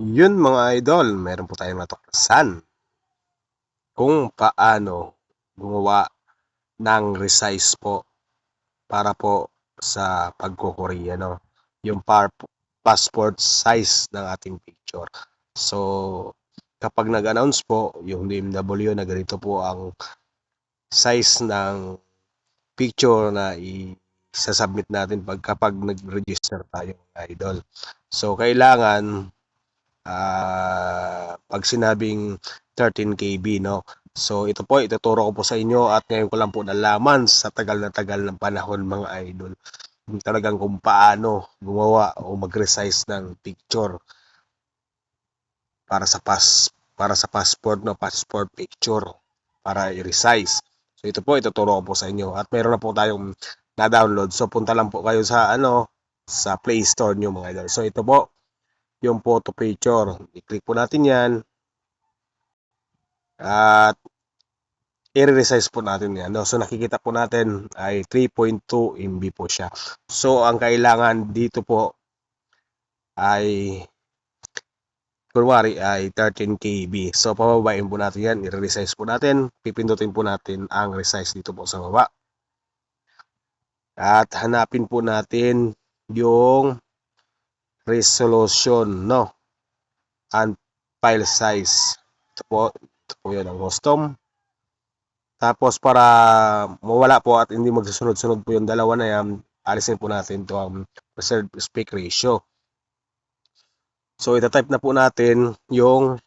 Yun mga idol, meron po tayong natuklasan kung paano gumawa ng resize po para po sa pagko-Korea, no? Yung passport size ng ating picture. So, kapag nag-announce po yung DMW na ganito po ang size ng picture na isasubmit natin kapag nag-register tayo mga idol. So, kailangan pag sinabing 13 KB, no? So ito po, ituturo ko po sa inyo at ngayon ko lang po nalaman sa tagal na tagal ng panahon mga idol. Talagang kung paano gumawa o mag-resize ng picture para sa passport, no, passport picture para i-resize. So ito po, ituturo ko po sa inyo at meron na po tayong na-download. So punta lang po kayo sa sa Play Store niyo mga idol. So ito po yung photo picture. I-click po natin 'yan. At i-resize po natin yan. No? So nakikita po natin ay 3.2 MB po siya. So ang kailangan dito po ay kunwari ay 13 KB. So pababain po natin yan. I-resize po natin. Pipindutin po natin ang resize dito po sa baba. At hanapin po natin yung resolution, no? And file size. Ito po yun ang custom. Tapos para mawala po at hindi magsusunod-sunod po yung dalawa na yan, alisin po natin ito ang preserved aspect ratio. So itatype na po natin yung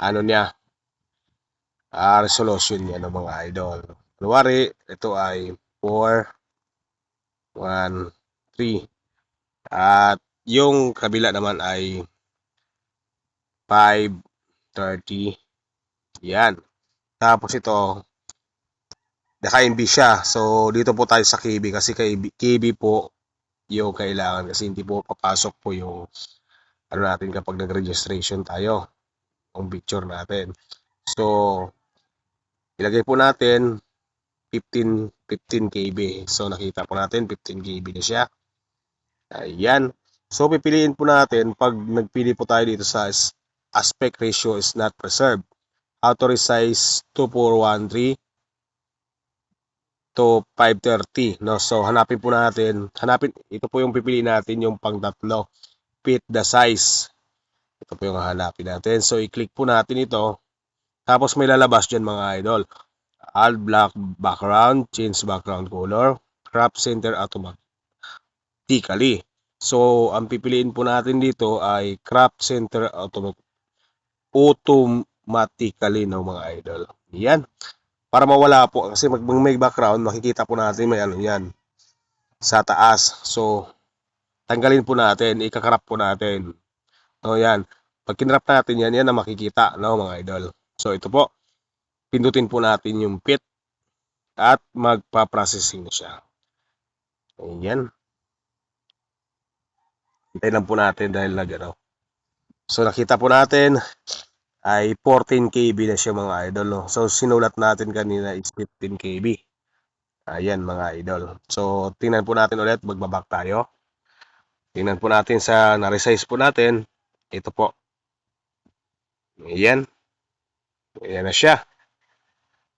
niya, resolution niya ng mga idol. Kunwari, ito ay 4:1:3 at yung kabila naman ay 5:30. Yan. Tapos ito, naka-MB siya. So, dito po tayo sa KB kasi KB po yung kailangan kasi hindi po papasok po yung natin kapag nag-registration tayo ang picture natin. So, ilagay po natin 15 KB. So, nakita po natin 15 KB na siya. Ayan. So, pipiliin po natin pag nagpili po tayo dito sa aspect ratio is not preserved. How to resize 2413 to 530, no? So hanapin po natin, ito po yung pipiliin natin yung pang-tatlo, fit the size. Ito po yung hanapin natin. So i-click po natin ito. Tapos may lalabas diyan mga idol. Add black background, change background color, crop center automatically. So ang pipiliin po natin dito ay crop center automatically, no mga idol. Yan. Para mawala po kasi may background, makikita po natin may yan sa taas. So tanggalin po natin, ikakrap po natin. No, yan. Pag kinrap natin yan na makikita, no mga idol. So ito po, pindutin po natin yung fit at magpa-processing siya. Ayan. Hintayin lang po natin dahil So nakita po natin ay 14 KB na siya mga idol. No? So sinulat natin kanina is 15 KB. Ayan mga idol. So tingnan po natin ulit, magbabak tayo. Tingnan po natin sa na-resize po natin. Ito po. Ayan. Ayan na siya.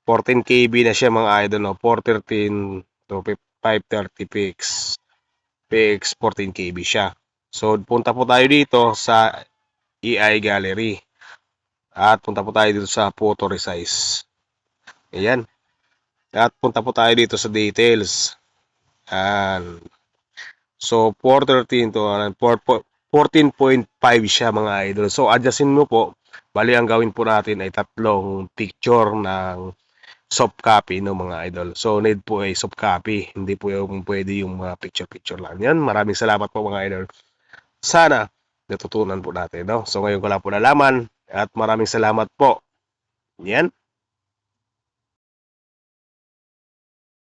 14 KB na siya mga idol. No? 413 to 530 px. Px 14 KB siya. So punta po tayo dito sa EI Gallery. At punta po tayo dito sa photo resize. Ayan. At punta po tayo dito sa details. Ayan. So 413 to 14.5 siya mga idol. So adjustin mo po. Bali ang gawin po natin ay tatlong picture ng soft copy no mga idol. So need po ay soft copy. Hindi po yung pwede yung mga picture lang. Yan. Maraming salamat po mga idol. Sana natutunan po natin no. So ngayon ko lang po nalaman at maraming salamat po. Yan.